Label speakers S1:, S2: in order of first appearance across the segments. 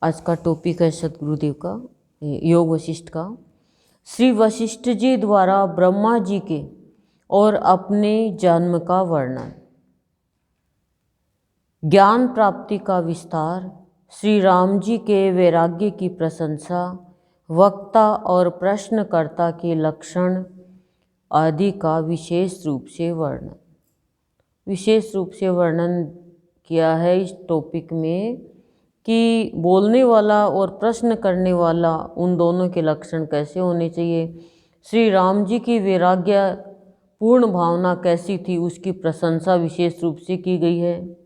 S1: आज का टॉपिक है सतगुरुदेव का योग वशिष्ठ का। श्री वशिष्ठ जी द्वारा ब्रह्मा जी के और अपने जन्म का वर्णन। ज्ञान प्राप्ति का विस्तार, श्री राम जी के वैराग्य की प्रशंसा, वक्ता और प्रश्नकर्ता के लक्षण आदि का विशेष रूप से वर्णन किया है इस टॉपिक में कि बोलने वाला और प्रश्न करने वाला उन दोनों के लक्षण कैसे होने चाहिए, श्री राम जी की वैराग्य पूर्ण भावना कैसी थी उसकी प्रशंसा विशेष रूप से की गई है,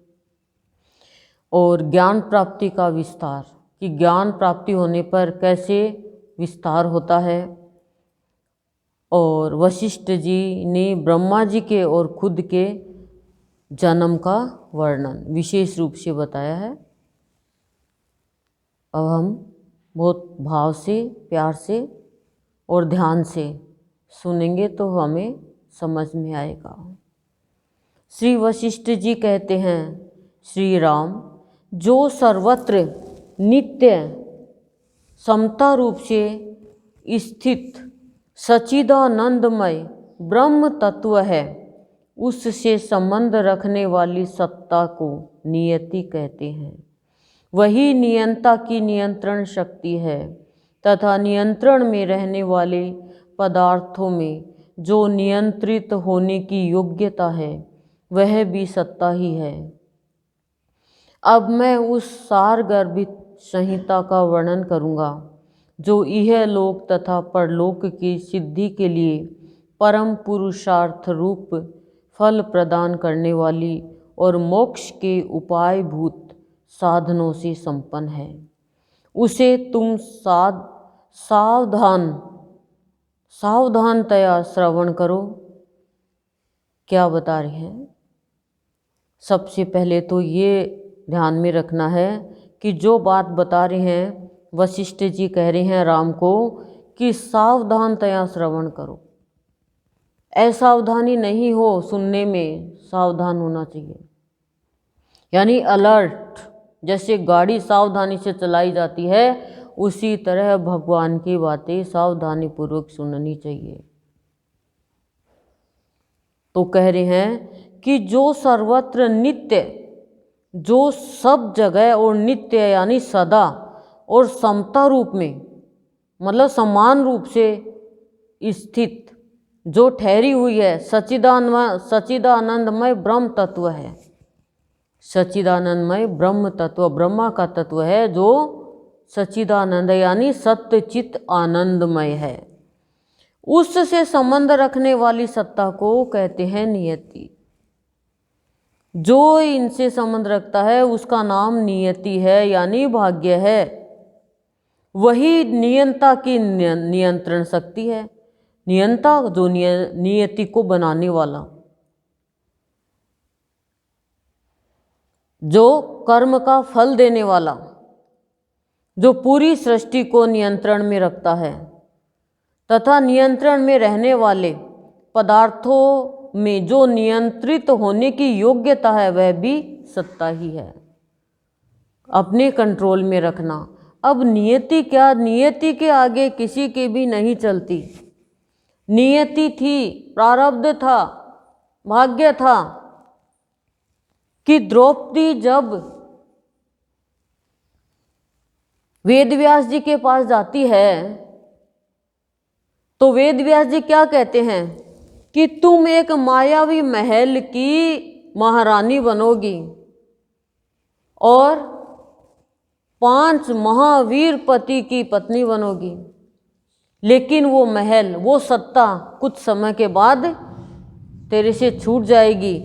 S1: और ज्ञान प्राप्ति का विस्तार कि ज्ञान प्राप्ति होने पर कैसे विस्तार होता है, और वशिष्ठ जी ने ब्रह्मा जी के और खुद के जन्म का वर्णन विशेष रूप से बताया है। अब हम बहुत भाव से, प्यार से और ध्यान से सुनेंगे तो हमें समझ में आएगा। श्री वशिष्ठ जी कहते हैं, श्री राम जो सर्वत्र नित्य समता रूप से स्थित सच्चिदानंदमय ब्रह्म तत्व है, उससे संबंध रखने वाली सत्ता को नियति कहते हैं। वही नियंता की नियंत्रण शक्ति है तथा नियंत्रण में रहने वाले पदार्थों में जो नियंत्रित होने की योग्यता है वह भी सत्ता ही है। अब मैं उस सारगर्भित संहिता का वर्णन करूँगा जो यह लोक तथा परलोक की सिद्धि के लिए परम पुरुषार्थ रूप फल प्रदान करने वाली और मोक्ष के उपायभूत साधनों से संपन्न है। उसे तुम सावधानतया श्रवण करो। क्या बता रहे हैं? सबसे पहले तो ये ध्यान में रखना है कि जो बात बता रहे हैं वशिष्ठ जी कह रहे हैं राम को कि सावधानतया श्रवण करो। असावधानी नहीं हो सुनने में, सावधान होना चाहिए, यानी अलर्ट। जैसे गाड़ी सावधानी से चलाई जाती है उसी तरह भगवान की बातें सावधानी पूर्वक सुननी चाहिए। तो कह रहे हैं कि जो सर्वत्र नित्य, जो सब जगह और नित्य यानी सदा और समता रूप में, मतलब समान रूप से स्थित, जो ठहरी हुई है, सच्चिदानंदमय ब्रह्म तत्व है। सच्चिदानंदमय ब्रह्म तत्व ब्रह्मा का तत्व है जो सच्चिदानंद यानी सत्य चित आनंदमय है। उससे संबंध रखने वाली सत्ता को कहते हैं नियति। जो इनसे संबंध रखता है उसका नाम नियति है यानी भाग्य है। वही नियंता की नियंत्रण शक्ति है। नियंता जो नियति को बनाने वाला, जो कर्म का फल देने वाला, जो पूरी सृष्टि को नियंत्रण में रखता है तथा नियंत्रण में रहने वाले पदार्थों में जो नियंत्रित होने की योग्यता है वह भी सत्ता ही है। अपने कंट्रोल में रखना। अब नियति क्या? नियति के आगे किसी की भी नहीं चलती। नियति थी, प्रारब्ध था, भाग्य था कि द्रौपदी जब वेदव्यास जी के पास जाती है तो वेदव्यास जी क्या कहते हैं कि तुम एक मायावी महल की महारानी बनोगी और 5 महावीर पति की पत्नी बनोगी, लेकिन वो महल, वो सत्ता कुछ समय के बाद तेरे से छूट जाएगी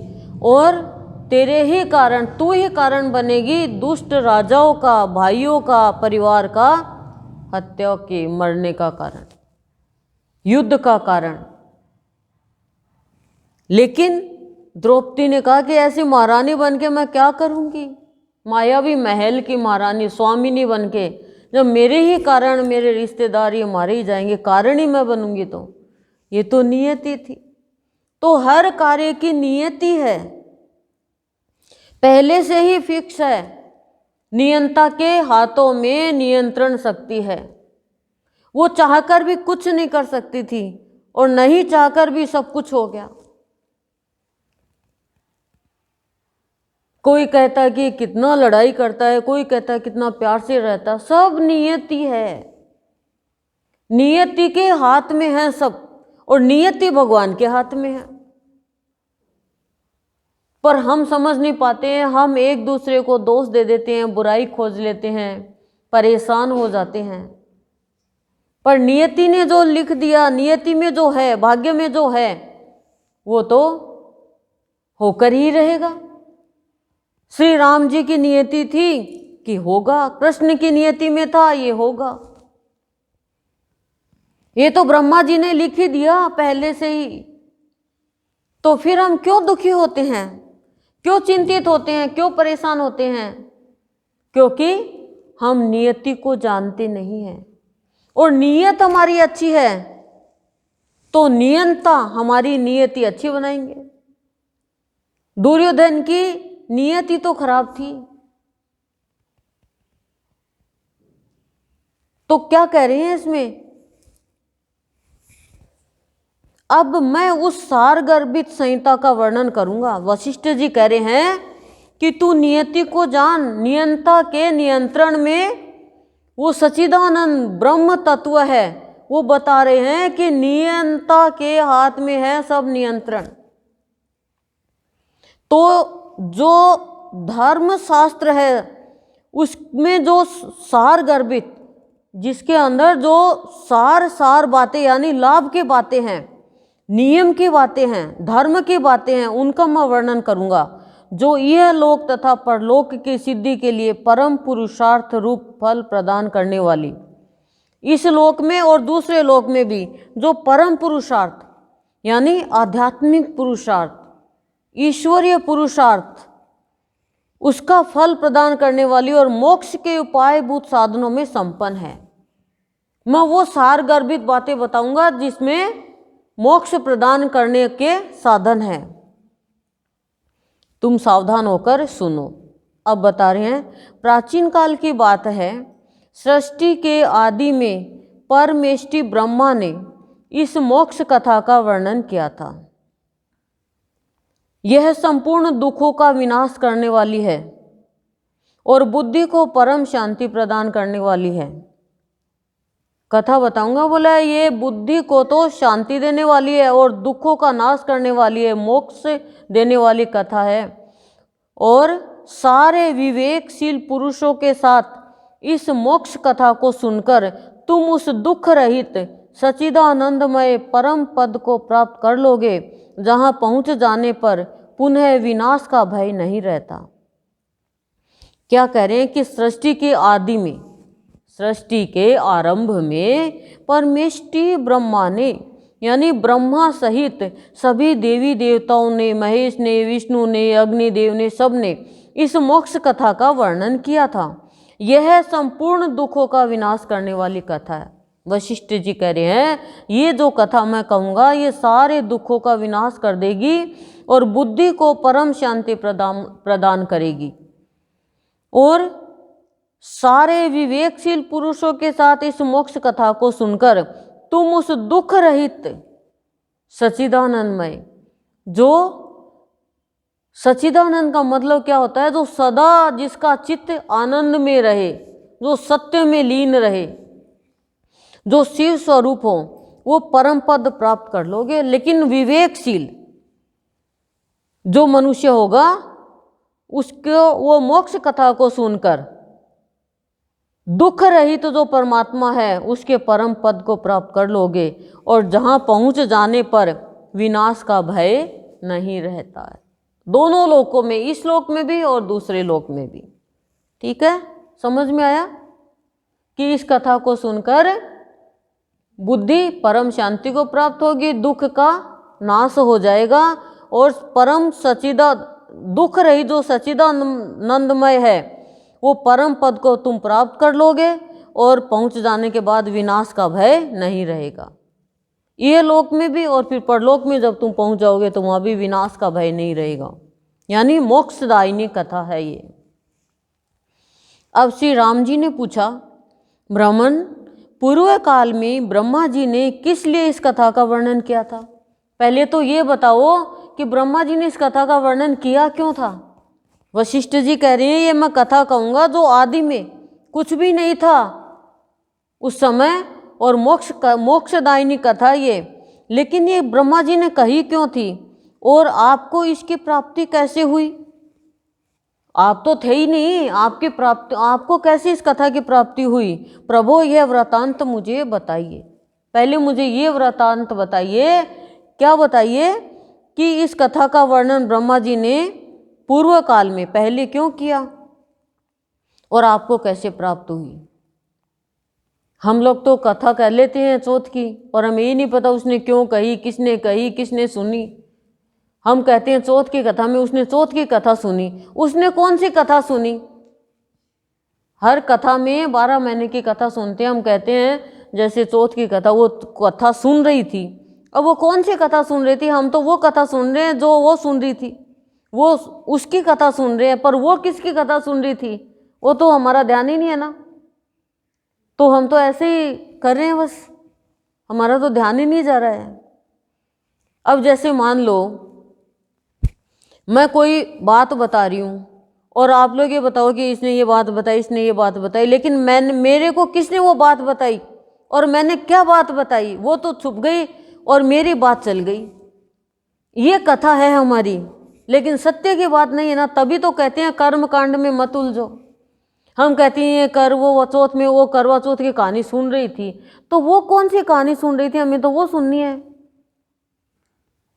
S1: और तेरे ही कारण, तू ही कारण बनेगी दुष्ट राजाओं का, भाइयों का, परिवार का हत्या के मरने का कारण, युद्ध का कारण। लेकिन द्रौपदी ने कहा कि ऐसी महारानी बन के मैं क्या करूंगी, मायावी महल की महारानी, स्वामिनी बन के, जब मेरे ही कारण मेरे रिश्तेदार ये मारे ही जाएंगे, कारण ही मैं बनूंगी। तो ये तो नियति थी। तो हर कार्य की नियति है, पहले से ही फिक्स है नियंता के हाथों में नियंत्रण शक्ति है। वो चाहकर भी कुछ नहीं कर सकती थी और नहीं चाहकर भी सब कुछ हो गया। कोई कहता है कि कितना लड़ाई करता है, कोई कहता है कितना प्यार से रहता है। सब नियति है, नियति के हाथ में है सब, और नियति भगवान के हाथ में है। पर हम समझ नहीं पाते हैं, हम एक दूसरे को दोष दे देते हैं, बुराई खोज लेते हैं, परेशान हो जाते हैं। पर नियति ने जो लिख दिया, नियति में जो है, भाग्य में जो है, वो तो होकर ही रहेगा। श्री राम जी की नियति थी कि होगा, कृष्ण की नियति में था ये होगा। ये तो ब्रह्मा जी ने लिख ही दिया पहले से ही। तो फिर हम क्यों दुखी होते हैं, क्यों चिंतित होते हैं, क्यों परेशान होते हैं? क्योंकि हम नियति को जानते नहीं हैं। और नियत हमारी अच्छी है तो नियंता हमारी नियति अच्छी बनाएंगे। दुर्योधन की नियति तो खराब थी। तो क्या कह रहे हैं इसमें? अब मैं उस सार गर्भित संहिता का वर्णन करूंगा। वशिष्ठ जी कह रहे हैं कि तू नियति को जान। नियंता के नियंत्रण में वो सच्चिदानंद ब्रह्म तत्व है। वो बता रहे हैं कि नियंता के हाथ में है सब नियंत्रण। तो जो धर्म शास्त्र है उसमें जो सार गर्भित, जिसके अंदर जो सार बातें यानी लाभ की बातें हैं, नियम की बातें हैं, धर्म की बातें हैं, उनका मैं वर्णन करूंगा। जो यह लोक तथा परलोक की सिद्धि के लिए परम पुरुषार्थ रूप फल प्रदान करने वाली, इस लोक में और दूसरे लोक में भी जो परम पुरुषार्थ यानी आध्यात्मिक पुरुषार्थ, ईश्वरीय पुरुषार्थ, उसका फल प्रदान करने वाली और मोक्ष के उपायभूत साधनों में संपन्न है। मैं वो सार गर्भित बातें बताऊंगा जिसमें मोक्ष प्रदान करने के साधन हैं। तुम सावधान होकर सुनो। अब बता रहे हैं, प्राचीन काल की बात है, सृष्टि के आदि में परमेष्टि ब्रह्मा ने इस मोक्ष कथा का वर्णन किया था। यह संपूर्ण दुखों का विनाश करने वाली है और बुद्धि को परम शांति प्रदान करने वाली है। कथा बताऊंगा, बोला ये बुद्धि को तो शांति देने वाली है और दुखों का नाश करने वाली है, मोक्ष देने वाली कथा है। और सारे विवेकशील पुरुषों के साथ इस मोक्ष कथा को सुनकर तुम उस दुख रहित सच्चिदानंदमय परम पद को प्राप्त कर लोगे, जहाँ पहुँच जाने पर पुनः विनाश का भय नहीं रहता। क्या कह रहे हैं कि सृष्टि के आदि में, सृष्टि के आरंभ में परमेष्टि ब्रह्मा ने यानी ब्रह्मा सहित सभी देवी देवताओं ने, महेश ने, विष्णु ने, अग्निदेव ने, सब ने इस मोक्ष कथा का वर्णन किया था। यह संपूर्ण दुखों का विनाश करने वाली कथा है। वशिष्ठ जी कह रहे हैं ये जो कथा मैं कहूँगा ये सारे दुखों का विनाश कर देगी और बुद्धि को परम शांति प्रदान करेगी। और सारे विवेकशील पुरुषों के साथ इस मोक्ष कथा को सुनकर तुम उस दुख रहित सच्चिदानंदमय, जो सच्चिदानंद का मतलब क्या होता है? जो सदा जिसका चित्त आनंद में रहे, जो सत्य में लीन रहे, जो शिव स्वरूप हो, वो परम पद प्राप्त कर लोगे। लेकिन विवेकशील जो मनुष्य होगा उसको वो मोक्ष कथा को सुनकर दुख रहित तो जो परमात्मा है उसके परम पद को प्राप्त कर लोगे और जहाँ पहुँच जाने पर विनाश का भय नहीं रहता है। दोनों लोकों में, इस लोक में भी और दूसरे लोक में भी। ठीक है, समझ में आया कि इस कथा को सुनकर बुद्धि परम शांति को प्राप्त होगी, दुख का नाश हो जाएगा और परम दुख रही जो सच्चिदानंदमय है वो परम पद को तुम प्राप्त कर लोगे और पहुंच जाने के बाद विनाश का भय नहीं रहेगा। ये लोक में भी और फिर परलोक में जब तुम पहुंच जाओगे तो वहाँ भी विनाश का भय नहीं रहेगा। यानी मोक्षदायिनी कथा है ये। अब श्री राम जी ने पूछा, ब्राह्मण, पूर्व काल में ब्रह्मा जी ने किस लिए इस कथा का वर्णन किया था? पहले तो ये बताओ कि ब्रह्मा जी ने इस कथा का वर्णन किया क्यों था? वशिष्ठ जी कह रहे हैं ये मैं कथा कहूँगा जो आदि में कुछ भी नहीं था उस समय, और मोक्षदायिनी कथा ये, लेकिन ये ब्रह्मा जी ने कही क्यों थी और आपको इसकी प्राप्ति कैसे हुई? आप तो थे ही नहीं, आपको कैसे इस कथा की प्राप्ति हुई? प्रभु यह वृतांत मुझे बताइए। पहले मुझे ये वृतांत बताइए, क्या बताइए कि इस कथा का वर्णन ब्रह्मा जी ने पूर्व काल में पहले क्यों किया और आपको कैसे प्राप्त हुई? हम लोग तो कथा कर लेते हैं चौथ की और हमें ये नहीं पता उसने क्यों कही, किसने सुनी। हम कहते हैं चौथ की कथा में उसने चौथ की कथा सुनी। उसने कौन सी कथा सुनी? हर कथा में 12 महीने की कथा सुनते हैं। हम कहते हैं जैसे चौथ की कथा, वो कथा सुन रही थी। अब वो कौन सी कथा सुन रही थी? हम तो वो कथा सुन रहे हैं जो वो सुन रही थी, वो उसकी कथा सुन रहे हैं, पर वो किसकी कथा सुन रही थी वो तो हमारा ध्यान ही नहीं है ना। तो हम तो ऐसे ही कर रहे हैं, बस हमारा तो ध्यान ही नहीं जा रहा है। अब जैसे मान लो मैं कोई बात बता रही हूँ और आप लोग ये बताओ कि इसने ये बात बताई, इसने ये बात बताई, लेकिन मेरे को किसने वो बात बताई और मैंने क्या बात बताई वो तो छुप गई और मेरी बात चल गई। ये कथा है हमारी, लेकिन सत्य की बात नहीं है ना। तभी तो कहते हैं कर्म कांड में मत उलझो। हम कहते हैं करवा चौथ में वो करवा चौथ की कहानी सुन रही थी, तो वो कौन सी कहानी सुन रही थी? हमें तो वो सुननी है,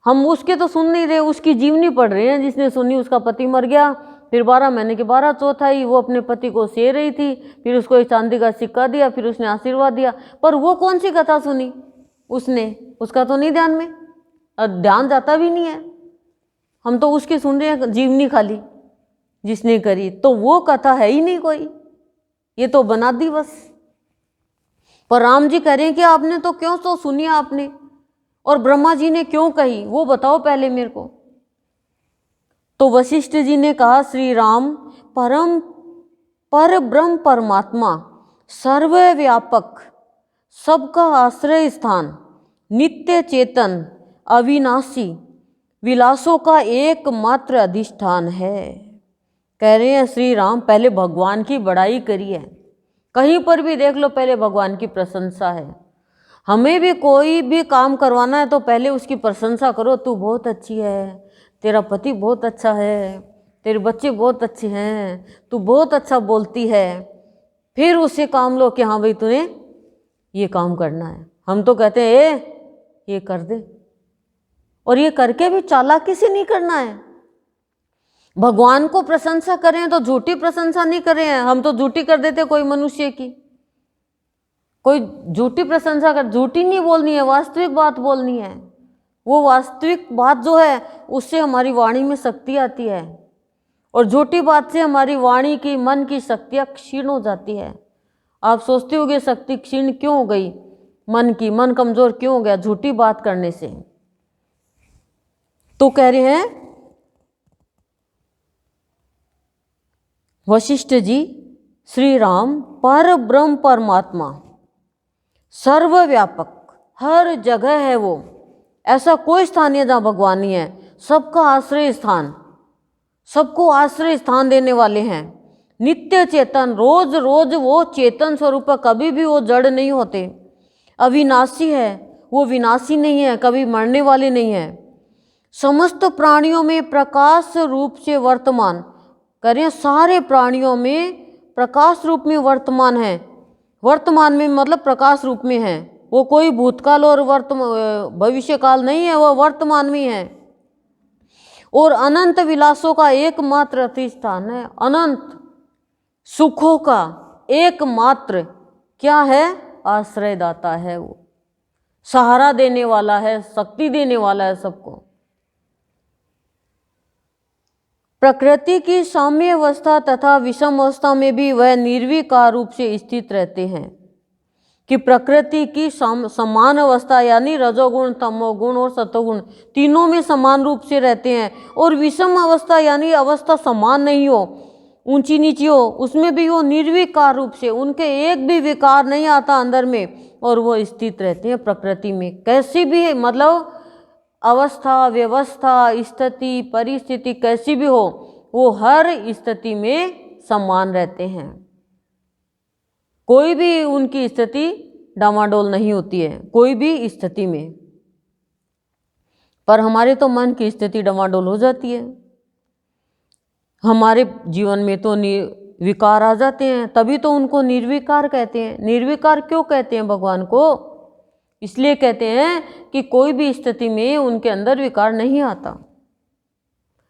S1: हम उसके तो सुन नहीं रहे, उसकी जीवनी पढ़ रहे हैं। जिसने सुनी उसका पति मर गया, फिर 12 महीने की 12 चौथ आई, वो अपने पति को सेह रही थी, फिर उसको एक चांदी का सिक्का दिया, फिर उसने आशीर्वाद दिया। पर वो कौन सी कथा सुनी उसने? उसका तो नहीं ध्यान में, और ध्यान जाता भी नहीं है। हम तो उसकी सुन रहे हैं जीवनी खाली जिसने करी, तो वो कथा है ही नहीं कोई, ये तो बना दी बस। पर राम जी कह रहे हैं कि आपने तो क्यों तो सुनी आपने, और ब्रह्मा जी ने क्यों कही वो बताओ पहले मेरे को। तो वशिष्ठ जी ने कहा, श्री राम पर ब्रह्म परमात्मा, सर्वव्यापक, सबका आश्रय स्थान, नित्य चेतन, अविनाशी, विलासों का एकमात्र अधिष्ठान है। कह रहे हैं श्री राम पहले भगवान की बड़ाई करी है। कहीं पर भी देख लो पहले भगवान की प्रशंसा है। हमें भी कोई भी काम करवाना है तो पहले उसकी प्रशंसा करो, तू बहुत अच्छी है, तेरा पति बहुत अच्छा है, तेरे बच्चे बहुत अच्छे हैं, तू बहुत अच्छा बोलती है, फिर उससे काम लो कि हाँ भाई तूने ये काम करना है। हम तो कहते हैं ये कर दे, और ये करके भी चालाकी से नहीं करना है। भगवान को प्रशंसा करें तो झूठी प्रशंसा नहीं करें। हम तो झूठी कर देते कोई मनुष्य की, कोई झूठी प्रशंसा कर, झूठी नहीं बोलनी है, वास्तविक बात बोलनी है। वो वास्तविक बात जो है उससे हमारी वाणी में शक्ति आती है, और झूठी बात से हमारी वाणी की, मन की शक्तियाँ क्षीण हो जाती है। आप सोचते होगे शक्ति क्षीण क्यों हो गई मन की, मन कमजोर क्यों हो गया झूठी बात करने से? तो कह रहे हैं वशिष्ठ जी, श्री राम पर ब्रह्म परमात्मा, सर्वव्यापक, हर जगह है वो, ऐसा कोई स्थान नहीं है जहाँ भगवान नहीं है। सबका आश्रय स्थान, सबको आश्रय स्थान देने वाले हैं। नित्य चेतन, रोज रोज वो चेतन स्वरूप, कभी भी वो जड़ नहीं होते। अविनाशी है, वो विनाशी नहीं है, कभी मरने वाले नहीं है। समस्त प्राणियों में प्रकाश रूप से वर्तमान, करें सारे प्राणियों में प्रकाश रूप में वर्तमान है। वर्तमान में मतलब प्रकाश रूप में है, वो कोई भूतकाल और भविष्य काल नहीं है, वह वर्तमान में है। और अनंत विलासों का एकमात्र अधिष्ठान है। अनंत सुखों का एकमात्र क्या है? आश्रयदाता है, वो सहारा देने वाला है, शक्ति देने वाला है सबको। प्रकृति की साम्य अवस्था तथा विषम अवस्था में भी वह निर्विकार रूप से स्थित रहते हैं। कि प्रकृति की समान अवस्था यानी रजोगुण, तमोगुण और सतोगुण तीनों में समान रूप से रहते हैं, और विषम अवस्था यानी अवस्था समान नहीं हो ऊंची नीची हो, उसमें भी वो निर्विकार रूप से, उनके एक भी विकार नहीं आता अंदर में, और वो स्थित रहते हैं प्रकृति में। कैसी भी है, मतलब अवस्था, व्यवस्था, स्थिति, परिस्थिति कैसी भी हो, वो हर स्थिति में समान रहते हैं। कोई भी उनकी स्थिति डामाडोल नहीं होती है, कोई भी स्थिति में। पर हमारे तो मन की स्थिति डामाडोल हो जाती है, हमारे जीवन में तो विकार आ जाते हैं, तभी तो उनको निर्विकार कहते हैं। निर्विकार क्यों कहते हैं भगवान को? इसलिए कहते हैं कि कोई भी स्थिति में उनके अंदर विकार नहीं आता।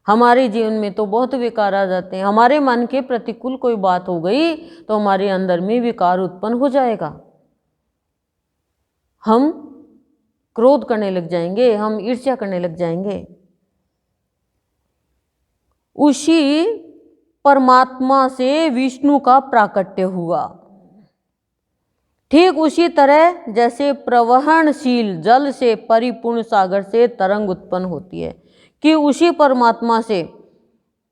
S1: हमारे जीवन में तो बहुत विकार आ जाते हैं, हमारे मन के प्रतिकूल कोई बात हो गई तो हमारे अंदर में विकार उत्पन्न हो जाएगा। हम क्रोध करने लग जाएंगे, हम ईर्ष्या करने लग जाएंगे। उसी परमात्मा से विष्णु का प्राकट्य हुआ। ठीक उसी तरह जैसे प्रवहनशील जल से परिपूर्ण सागर से तरंग उत्पन्न होती है, कि उसी परमात्मा से,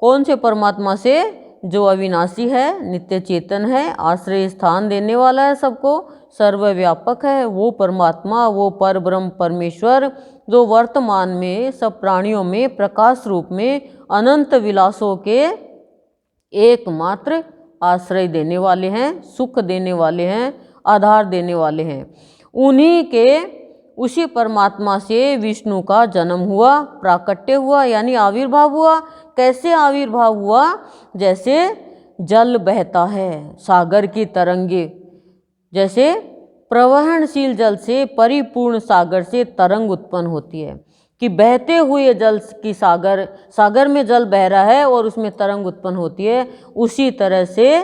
S1: कौन से परमात्मा से? जो अविनाशी है, नित्य चेतन है, आश्रय स्थान देने वाला है सबको, सर्वव्यापक है, वो परमात्मा, वो परब्रह्म परमेश्वर जो वर्तमान में सब प्राणियों में प्रकाश रूप में अनंत विलासों के एकमात्र आश्रय देने वाले हैं, सुख देने वाले हैं, आधार देने वाले हैं। उन्हीं के, उसी परमात्मा से विष्णु का जन्म हुआ, प्राकट्य हुआ, यानी आविर्भाव हुआ। कैसे आविर्भाव हुआ? जैसे जल बहता है, सागर की तरंगे, जैसे प्रवहनशील जल से परिपूर्ण सागर से तरंग उत्पन्न होती है, कि बहते हुए जल की सागर में जल बह रहा है और उसमें तरंग उत्पन्न होती है, उसी तरह से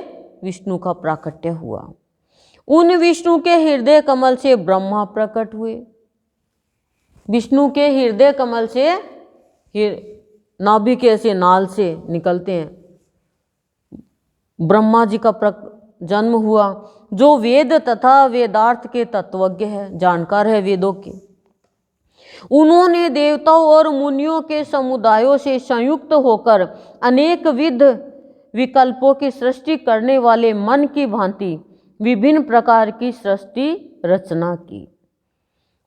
S1: विष्णु का प्राकट्य हुआ। उन विष्णु के हृदय कमल से ब्रह्मा प्रकट हुए। विष्णु के हृदय कमल से नाभि के ऐसे नाल से निकलते हैं, ब्रह्मा जी का जन्म हुआ, जो वेद तथा वेदार्थ के तत्वज्ञ है, जानकार है वेदों के। उन्होंने देवताओं और मुनियों के समुदायों से संयुक्त होकर अनेक विध विकल्पों की सृष्टि करने वाले मन की भांति विभिन्न प्रकार की सृष्टि रचना की।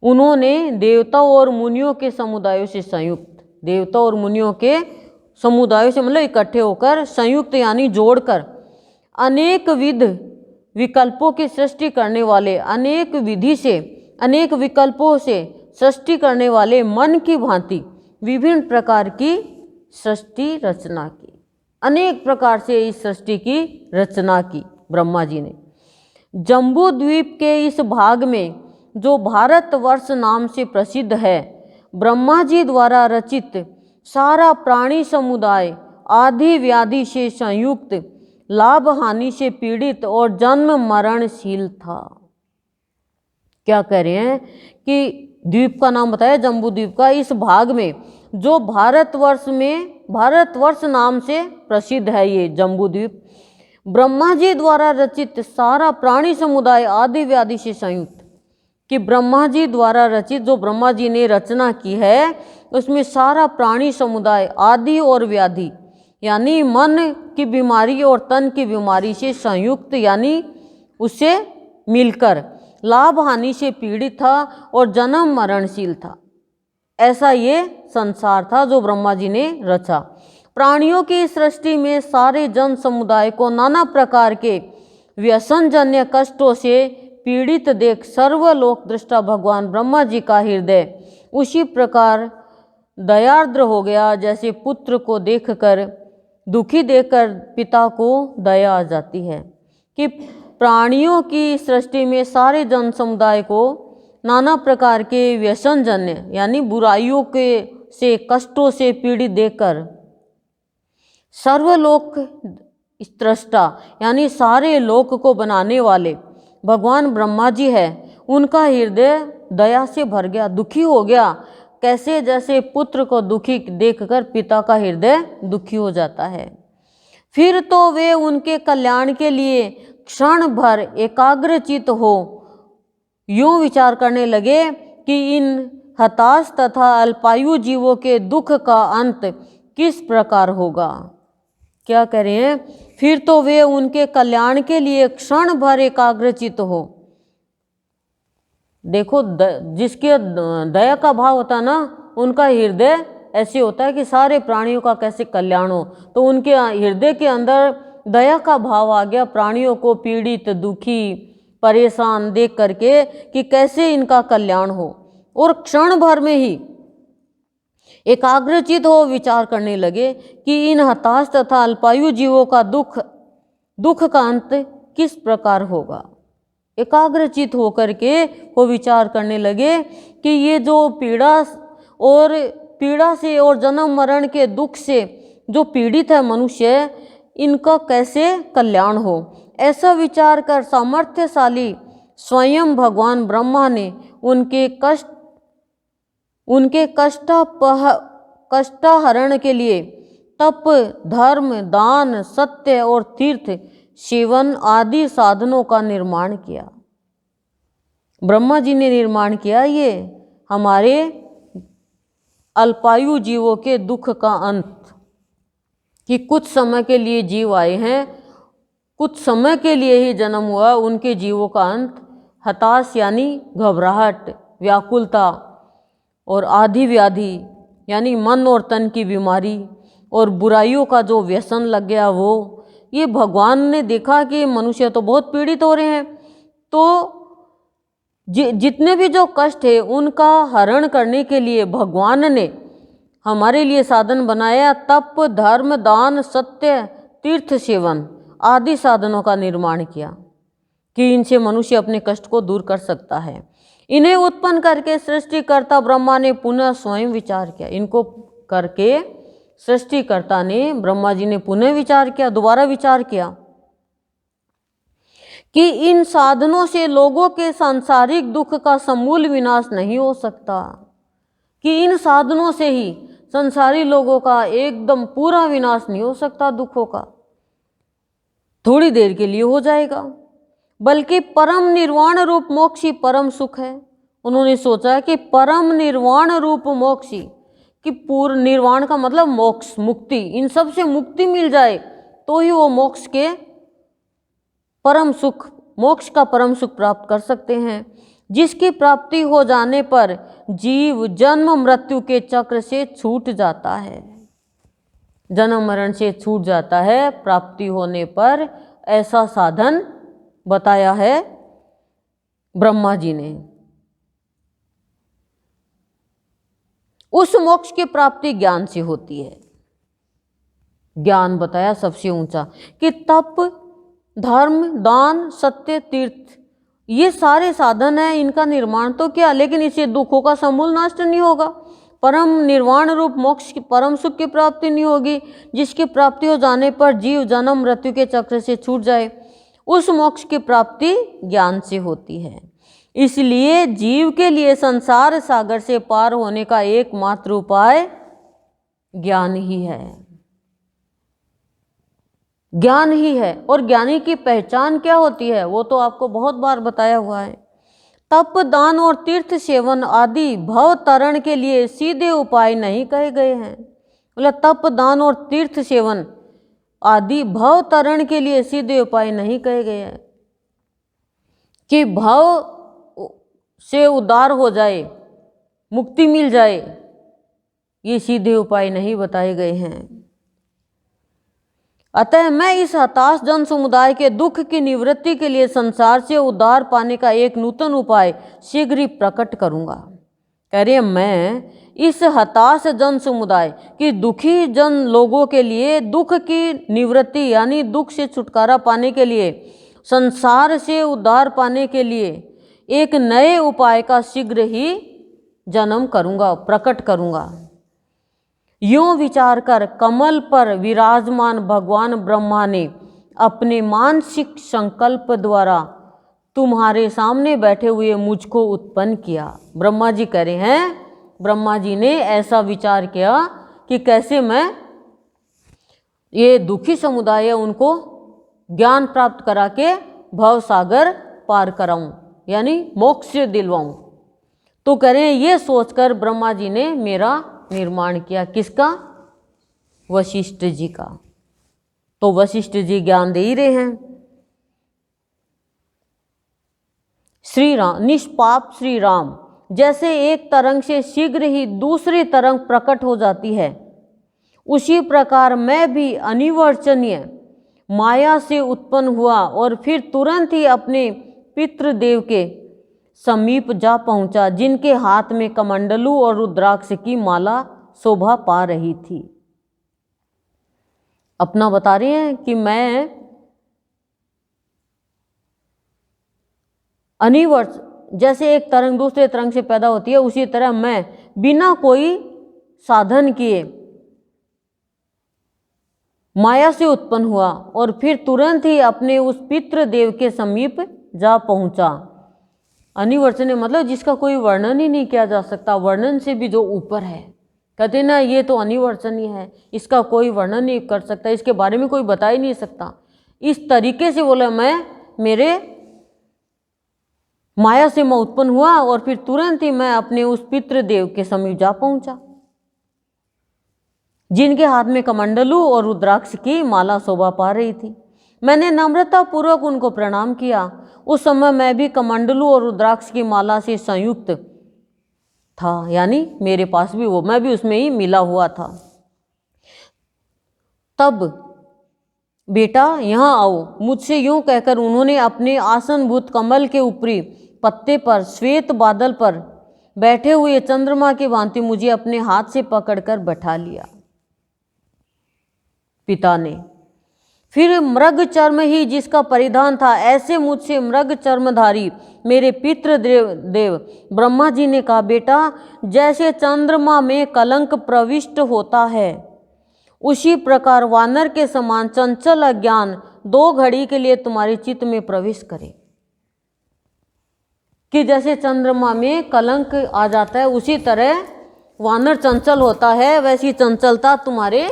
S1: उन्होंने देवताओं और मुनियों के समुदायों से संयुक्त, देवताओं और मुनियों के समुदायों से मतलब इकट्ठे होकर, संयुक्त यानी जोड़कर, अनेक विध विकल्पों की सृष्टि करने वाले, अनेक विधि से, अनेक विकल्पों से सृष्टि करने वाले मन की भांति विभिन्न प्रकार की सृष्टि रचना की। अनेक प्रकार से इस सृष्टि की रचना की ब्रह्मा जी ने। जम्बू द्वीप के इस भाग में, जो भारतवर्ष नाम से प्रसिद्ध है, ब्रह्मा जी द्वारा रचित सारा प्राणी समुदाय आदि व्याधि से संयुक्त, लाभ हानि से पीड़ित और जन्म मरणशील था। क्या कह रहे हैं कि द्वीप का नाम बताया, जम्बू द्वीप का इस भाग में, जो भारतवर्ष में, भारतवर्ष नाम से प्रसिद्ध है ये जम्बू द्वीप, ब्रह्मा जी द्वारा रचित सारा प्राणी समुदाय आदि व्याधि से संयुक्त, कि ब्रह्मा जी द्वारा रचित, जो ब्रह्मा जी ने रचना की है, उसमें सारा प्राणी समुदाय आदि और व्याधि यानी मन की बीमारी और तन की बीमारी से संयुक्त, यानी उससे मिलकर लाभ हानि से पीड़ित था और जन्म मरणशील था। ऐसा ये संसार था जो ब्रह्मा जी ने रचा। प्राणियों की सृष्टि में सारे जन समुदाय को नाना प्रकार के व्यसनजन्य कष्टों से पीड़ित देख सर्वलोक दृष्टा भगवान ब्रह्मा जी का हृदय उसी प्रकार दयार्द्र हो गया, जैसे पुत्र को देखकर, दुखी देखकर पिता को दया आ जाती है। कि प्राणियों की सृष्टि में सारे जन समुदाय को नाना प्रकार के व्यसनजन्य यानी बुराइयों के से कष्टों से पीड़ित देखकर सर्वलोक दृष्टा यानी सारे लोक को बनाने वाले भगवान ब्रह्मा जी है, उनका हृदय दया से भर गया, दुखी हो गया। कैसे? जैसे पुत्र को दुखी देखकर पिता का हृदय दुखी हो जाता है। फिर तो वे उनके कल्याण के लिए क्षण भर एकाग्रचित हो यूं विचार करने लगे कि इन हताश तथा अल्पायु जीवों के दुख का अंत किस प्रकार होगा। क्या कह रहे हैं फिर तो वे उनके कल्याण के लिए क्षण भर एकाग्रचित हो। देखो जिसके दया का भाव होता ना, उनका हृदय ऐसे होता है कि सारे प्राणियों का कैसे कल्याण हो। तो उनके हृदय के अंदर दया का भाव आ गया, प्राणियों को पीड़ित, दुखी, परेशान देख करके कि कैसे इनका कल्याण हो, और क्षण भर में ही एकाग्रचित हो विचार करने लगे कि इन हताश तथा अल्पायु जीवों का दुख का अंत किस प्रकार होगा। एकाग्रचित होकर के वो विचार करने लगे कि ये जो पीड़ा से और जन्म मरण के दुख से जो पीड़ित है मनुष्य, इनका कैसे कल्याण हो। ऐसा विचार कर सामर्थ्यशाली स्वयं भगवान ब्रह्मा ने उनके कष्टहरण के लिए तप, धर्म, दान, सत्य और तीर्थ सेवन आदि साधनों का निर्माण किया। ब्रह्मा जी ने निर्माण किया ये हमारे अल्पायु जीवों के दुख का अंत, कि कुछ समय के लिए जीव आए हैं, कुछ समय के लिए ही जन्म हुआ, उनके जीवों का अंत हताश यानी घबराहट, व्याकुलता और आदि व्याधि यानी मन और तन की बीमारी और बुराइयों का जो व्यसन लग गया वो, ये भगवान ने देखा कि मनुष्य तो बहुत पीड़ित हो रहे हैं, तो जितने भी जो कष्ट है उनका हरण करने के लिए भगवान ने हमारे लिए साधन बनाया। तप, धर्म, दान, सत्य, तीर्थ सेवन आदि साधनों का निर्माण किया कि इनसे मनुष्य अपने कष्ट को दूर कर सकता है। इन्हें उत्पन्न करके सृष्टिकर्ता ब्रह्मा ने पुनः स्वयं विचार किया। इनको करके सृष्टिकर्ता ने, ब्रह्मा जी ने पुनः विचार किया, दोबारा विचार किया कि इन साधनों से लोगों के सांसारिक दुख का समूल विनाश नहीं हो सकता, कि इन साधनों से ही संसारी लोगों का एकदम पूरा विनाश नहीं हो सकता, दुखों का थोड़ी देर के लिए हो जाएगा, बल्कि परम निर्वाण रूप मोक्ष ही परम सुख है। उन्होंने सोचा कि परम निर्वाण रूप मोक्ष ही, कि पूर्ण निर्वाण का मतलब मोक्ष, मुक्ति, इन सब से मुक्ति मिल जाए तो ही वो मोक्ष के परम सुख, मोक्ष का परम सुख प्राप्त कर सकते हैं, जिसकी प्राप्ति हो जाने पर जीव जन्म मृत्यु के चक्र से छूट जाता है। जन्म मरण से छूट जाता है प्राप्ति होने पर, ऐसा साधन बताया है ब्रह्मा जी ने। उस मोक्ष की प्राप्ति ज्ञान से होती है। ज्ञान बताया सबसे ऊंचा, कि तप, धर्म, दान, सत्य, तीर्थ, ये सारे साधन हैं, इनका निर्माण तो क्या, लेकिन इससे दुखों का समूल नष्ट नहीं होगा। परम निर्वाण रूप मोक्ष की, परम सुख की प्राप्ति नहीं होगी, जिसकी प्राप्ति हो जाने पर जीव जन्म मृत्यु के चक्र से छूट जाए। उस मोक्ष की प्राप्ति ज्ञान से होती है। इसलिए जीव के लिए संसार सागर से पार होने का एकमात्र उपाय ज्ञान ही है। ज्ञान ही है। और ज्ञानी की पहचान क्या होती है वो तो आपको बहुत बार बताया हुआ है। तप, दान और तीर्थ सेवन आदि भव तरण के लिए सीधे उपाय नहीं कहे गए हैं। मतलब तप, दान और तीर्थ सेवन आदि भव तरण के लिए सीधे उपाय नहीं कहे गए हैं, कि भव से उद्धार हो जाए, मुक्ति मिल जाए, ये सीधे उपाय नहीं बताए गए हैं। अतः मैं इस हताश जन समुदाय के दुख की निवृत्ति के लिए संसार से उद्धार पाने का एक नूतन उपाय शीघ्र ही प्रकट करूंगा। कह रहे मैं इस हताश जन समुदाय की, दुखी जन लोगों के लिए दुख की निवृत्ति यानी दुख से छुटकारा पाने के लिए, संसार से उद्धार पाने के लिए एक नए उपाय का शीघ्र ही जन्म करूंगा, प्रकट करूंगा। यूं विचार कर कमल पर विराजमान भगवान ब्रह्मा ने अपने मानसिक संकल्प द्वारा तुम्हारे सामने बैठे हुए मुझको उत्पन्न किया। ब्रह्मा जी कह रहे हैं, ब्रह्मा जी ने ऐसा विचार किया कि कैसे मैं ये दुखी समुदाय है उनको ज्ञान प्राप्त करा के भव सागर पार कराऊं, यानी मोक्ष से दिलवाऊं। तो कह रहे हैं ये सोचकर ब्रह्मा जी ने मेरा निर्माण किया। किसका? वशिष्ठ जी का। तो वशिष्ठ जी ज्ञान दे ही रहे हैं। श्री राम, निष्पाप श्री राम, जैसे एक तरंग से शीघ्र ही दूसरी तरंग प्रकट हो जाती है, उसी प्रकार मैं भी अनिवर्चनीय माया से उत्पन्न हुआ और फिर तुरंत ही अपने पितृदेव के समीप जा पहुंचा, जिनके हाथ में कमंडलू और रुद्राक्ष की माला शोभा पा रही थी। अपना बता रहे हैं कि मैं अनिवर्च, जैसे एक तरंग दूसरे तरंग से पैदा होती है, उसी तरह मैं बिना कोई साधन किए माया से उत्पन्न हुआ और फिर तुरंत ही अपने उस पितृदेव के समीप जा पहुंचा। अनिवर्चनीय मतलब जिसका कोई वर्णन ही नहीं किया जा सकता, वर्णन से भी जो ऊपर है। कहते ना ये तो अनिवर्चनीय है, इसका कोई वर्णन नहीं कर सकता, इसके बारे में कोई बता ही नहीं सकता। इस तरीके से बोला मैं मेरे माया से मैं उत्पन्न हुआ और फिर तुरंत ही मैं अपने उस पितृदेव के समीप जा पहुंचा, जिनके हाथ में कमंडलू और रुद्राक्ष की माला शोभा पा रही थी। मैंने नम्रता पूर्वक उनको प्रणाम किया। उस समय मैं भी कमंडलू और रुद्राक्ष की माला से संयुक्त था, यानी मेरे पास भी वो, मैं भी उसमें ही मिला हुआ था। तब बेटा यहाँ आओ, मुझसे यूं कहकर उन्होंने अपने आसनभूत कमल के ऊपरी पत्ते पर श्वेत बादल पर बैठे हुए चंद्रमा की भांति मुझे अपने हाथ से पकड़कर बैठा लिया। पिता ने फिर मृग चर्म ही जिसका परिधान था, ऐसे मुझसे मृग चर्मधारी मेरे पितृदेव ब्रह्मा जी ने कहा, बेटा जैसे चंद्रमा में कलंक प्रविष्ट होता है, उसी प्रकार वानर के समान चंचल अज्ञान 2 घड़ी के लिए तुम्हारे चित्त में प्रवेश करे। कि जैसे चंद्रमा में कलंक आ जाता है, उसी तरह वानर चंचल होता है, वैसी चंचलता तुम्हारे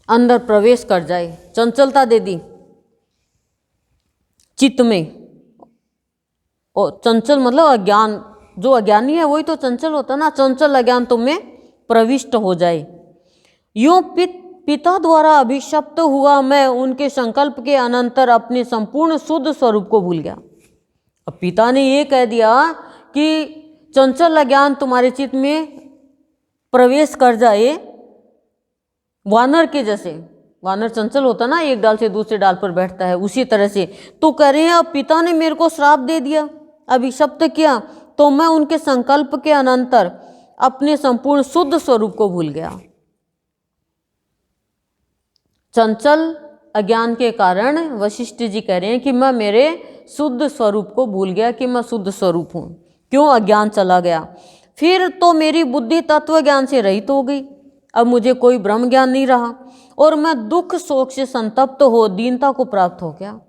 S1: अंदर प्रवेश कर जाए। चंचलता दे दी चित्त में, और चंचल मतलब अज्ञान, जो अज्ञानी है वही तो चंचल होता ना, चंचल अज्ञान तुम्हें प्रविष्ट हो जाए। यूं पिता द्वारा अभिशप्त हुआ मैं उनके संकल्प के अनंतर अपने संपूर्ण शुद्ध स्वरूप को भूल गया। अब पिता ने ये कह दिया कि चंचल अज्ञान तुम्हारे चित्त में प्रवेश कर जाए, वानर के जैसे, वानर चंचल होता ना, एक डाल से दूसरे डाल पर बैठता है, उसी तरह से। तो कह रहे हैं अब पिता ने मेरे को श्राप दे दिया, अभिशप्त किया, तो मैं उनके संकल्प के अनंतर अपने संपूर्ण शुद्ध स्वरूप को भूल गया। चंचल अज्ञान के कारण वशिष्ठ जी कह रहे हैं कि मैं मेरे शुद्ध स्वरूप को भूल गया कि मैं शुद्ध स्वरूप हूँ। क्यों? अज्ञान चला गया। फिर तो मेरी बुद्धि तत्व ज्ञान से रहित हो गई, अब मुझे कोई ब्रह्म ज्ञान नहीं रहा और मैं दुख शोक से संतप्त हो दीनता को प्राप्त हो गया।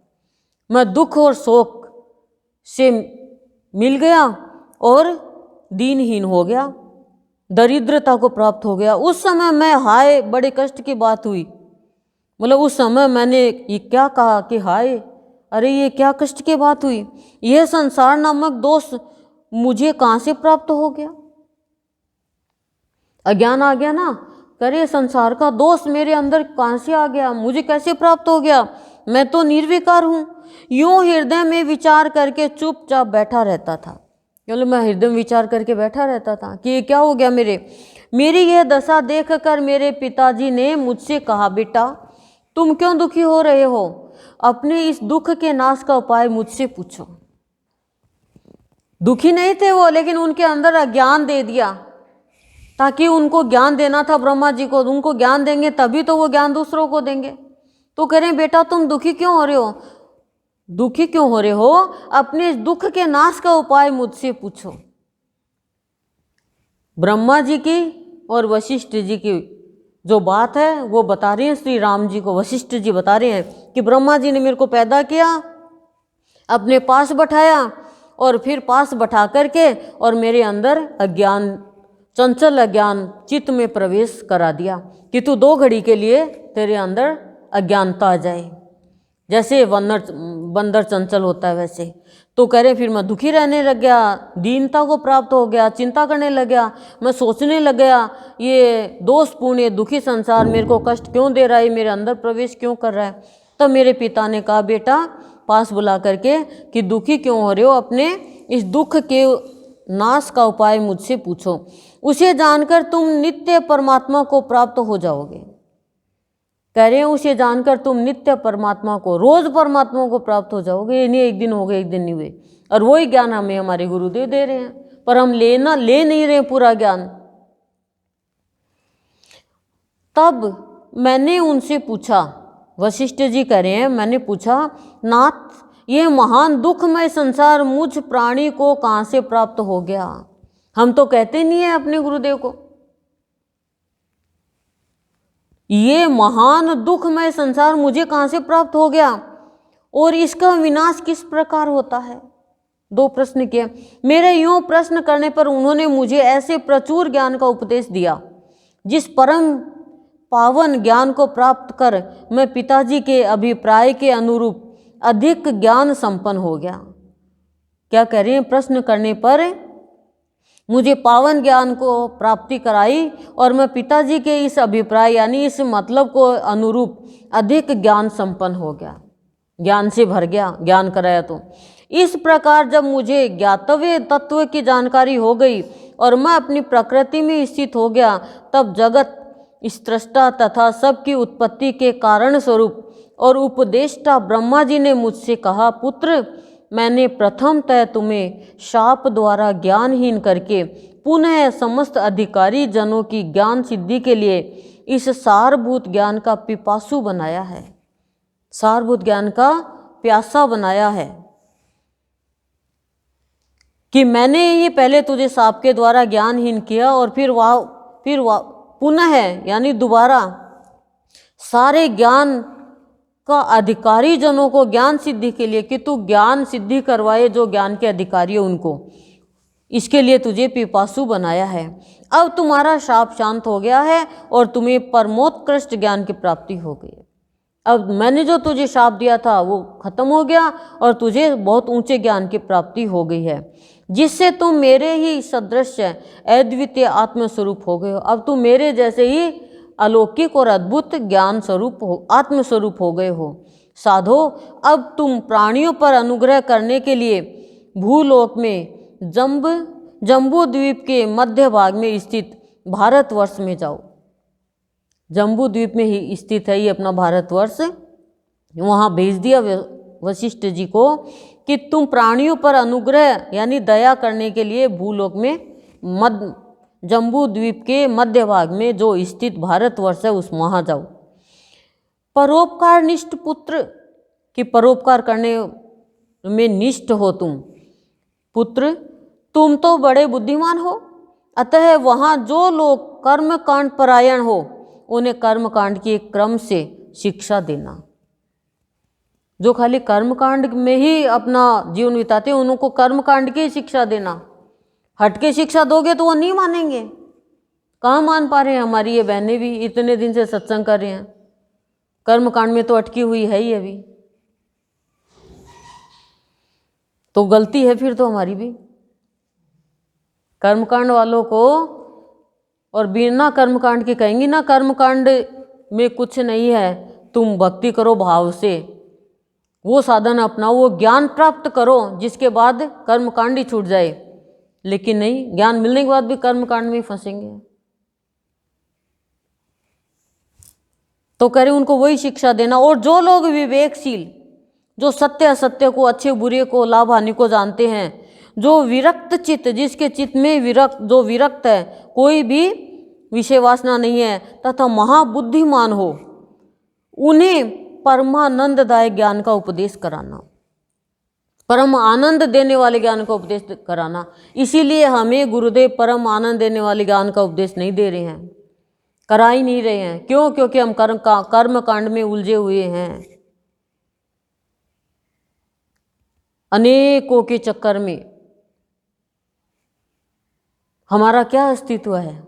S1: मैं दुख और शोक से मिल गया और दीनहीन हो गया, दरिद्रता को प्राप्त हो गया। उस समय मैं हाय, बड़े कष्ट की बात हुई, मतलब उस समय मैंने ये क्या कहा कि हाय, अरे ये क्या कष्ट की बात हुई, यह संसार नामक दोष मुझे कहाँ से प्राप्त हो गया। अज्ञान आ गया ना, करे संसार का दोष मेरे अंदर कहाँ से आ गया, मुझे कैसे प्राप्त हो गया, मैं तो निर्विकार हूँ। यूं हृदय में विचार करके चुपचाप बैठा रहता था। चलो मैं हृदय में विचार करके बैठा रहता था कि ये क्या हो गया मेरी यह दशा देखकर मेरे पिताजी ने मुझसे कहा, बेटा तुम क्यों दुखी हो रहे हो, अपने इस दुख के नाश का उपाय मुझसे पूछो। दुखी नहीं थे वो, लेकिन उनके अंदर अज्ञान दे दिया, ताकि उनको ज्ञान देना था ब्रह्मा जी को, उनको ज्ञान देंगे तभी तो वो ज्ञान दूसरों को देंगे। तो कह रहे हैं बेटा तुम दुखी क्यों हो रहे हो, दुखी क्यों हो रहे हो, अपने दुख के नाश का उपाय मुझसे पूछो। ब्रह्मा जी की और वशिष्ठ जी की जो बात है वो बता रहे हैं श्री राम जी को। वशिष्ठ जी बता रहे हैं कि ब्रह्मा जी ने मेरे को पैदा किया, अपने पास बैठाया और फिर पास बैठा करके और मेरे अंदर अज्ञान, चंचल अज्ञान चित्त में प्रवेश करा दिया कि तू 2 घड़ी के लिए तेरे अंदर अज्ञानता आ जाए। जैसे बंदर चंचल होता है वैसे। तो कह रहे फिर मैं दुखी रहने लग गया, दीनता को प्राप्त हो गया, चिंता करने लग गया, मैं सोचने लग गया ये दोषपूर्ण ये दुखी संसार मेरे को कष्ट क्यों दे रहा है, मेरे अंदर प्रवेश क्यों कर रहा है। तब मेरे पिता ने कहा बेटा पास बुला करके कि दुखी क्यों हो रहे हो, अपने इस दुख के नाश का उपाय मुझसे पूछो, उसे जानकर तुम नित्य परमात्मा को प्राप्त हो जाओगे। कह रहे हैं उसे जानकर तुम नित्य परमात्मा को, रोज परमात्मा को प्राप्त हो जाओगे। ये नहीं एक दिन हो गए एक दिन नहीं हुए। और वही ज्ञान हमें हमारे गुरुदेव दे रहे हैं, पर हम ले नहीं रहे पूरा ज्ञान। तब मैंने उनसे पूछा, वशिष्ठ जी कह रहे हैं मैंने पूछा नाथ ये महान दुखमय संसार मुझ प्राणी को कहाँ से प्राप्त हो गया। हम तो कहते नहीं है अपने गुरुदेव को ये महान दुखमय संसार मुझे कहाँ से प्राप्त हो गया और इसका विनाश किस प्रकार होता है। दो प्रश्न किए। मेरे यूं प्रश्न करने पर उन्होंने मुझे ऐसे प्रचुर ज्ञान का उपदेश दिया जिस परम पावन ज्ञान को प्राप्त कर मैं पिताजी के अभिप्राय के अनुरूप अधिक ज्ञान संपन्न हो गया। क्या कह रहे हैं, प्रश्न करने पर मुझे पावन ज्ञान को प्राप्ति कराई और मैं पिताजी के इस अभिप्राय यानी इस मतलब को अनुरूप अधिक ज्ञान संपन्न हो गया, ज्ञान से भर गया, ज्ञान कराया। तो इस प्रकार जब मुझे ज्ञातव्य तत्व की जानकारी हो गई और मैं अपनी प्रकृति में स्थित हो गया, तब जगत स्रष्टा तथा सबकी उत्पत्ति के कारण स्वरूप और उपदेष्टा ब्रह्मा जी ने मुझसे कहा, पुत्र मैंने प्रथमतः तुम्हें शाप द्वारा ज्ञानहीन करके पुनः समस्त अधिकारी जनों की ज्ञान सिद्धि के लिए इस सारभूत ज्ञान का पिपासु बनाया है, सारभूत ज्ञान का प्यासा बनाया है। कि मैंने ये पहले तुझे शाप के द्वारा ज्ञानहीन किया और फिर पुनः यानी दोबारा सारे ज्ञान का अधिकारी जनों को ज्ञान सिद्धि के लिए कि तू ज्ञान सिद्धि करवाए, जो ज्ञान के अधिकारी है उनको, इसके लिए तुझे पिपासु बनाया है। अब तुम्हारा शाप शांत हो गया है और तुम्हें परमोत्कृष्ट ज्ञान की प्राप्ति हो गई। अब मैंने जो तुझे शाप दिया था वो खत्म हो गया और तुझे बहुत ऊंचे ज्ञान की प्राप्ति हो गई है, जिससे तुम मेरे ही सदृश अद्वितीय आत्मस्वरूप हो गए हो। अब तुम मेरे जैसे ही अलौकिक और अद्भुत ज्ञान स्वरूप हो, आत्मस्वरूप हो गए हो। साधो अब तुम प्राणियों पर अनुग्रह करने के लिए भूलोक में जम्बू द्वीप के मध्य भाग में स्थित भारतवर्ष में जाओ। जम्बू द्वीप में ही स्थित है ये अपना भारतवर्ष। वहाँ भेज दिया वशिष्ठ जी को कि तुम प्राणियों पर अनुग्रह यानी दया करने के लिए भूलोक में जम्बू द्वीप के मध्य भाग में जो स्थित भारतवर्ष है उस वहाँ जाओ। परोपकार निष्ठ पुत्र कि परोपकार करने में निष्ठ हो तुम। पुत्र तुम तो बड़े बुद्धिमान हो, अतः वहाँ जो लोग कर्मकांड परायण हो उन्हें कर्मकांड के क्रम से शिक्षा देना। जो खाली कर्मकांड में ही अपना जीवन बिताते हैं उनको कर्मकांड की शिक्षा देना। हटके शिक्षा दोगे तो वो नहीं मानेंगे। कहाँ मान पा रहे हैं। हमारी ये बहनें भी इतने दिन से सत्संग कर रहे हैं, कर्मकांड में तो अटकी हुई है ही अभी, तो गलती है फिर तो हमारी भी। कर्मकांड वालों को और बिना कर्मकांड के कहेंगी ना कर्मकांड में कुछ नहीं है, तुम भक्ति करो भाव से, वो साधन अपनाओ, वो ज्ञान प्राप्त करो जिसके बाद कर्मकांड ही छूट जाए। लेकिन नहीं, ज्ञान मिलने के बाद भी कर्मकांड में ही फंसेंगे। तो कह रहे उनको वही शिक्षा देना। और जो लोग विवेकशील, जो सत्य असत्य को, अच्छे बुरे को, लाभ हानि को जानते हैं, जो विरक्त चित्त, जिसके चित्त में विरक्त है, कोई भी विषय वासना नहीं है तथा महाबुद्धिमान हो, उन्हें परमानंददायक ज्ञान का उपदेश कराना, परम आनंद देने वाले ज्ञान का उपदेश कराना। इसीलिए हमें गुरुदेव परम आनंद देने वाले ज्ञान का उपदेश नहीं दे रहे हैं, करा ही नहीं रहे हैं। क्यों? क्योंकि हम कर्म कांड में उलझे हुए हैं, अनेकों के चक्कर में। हमारा क्या अस्तित्व है?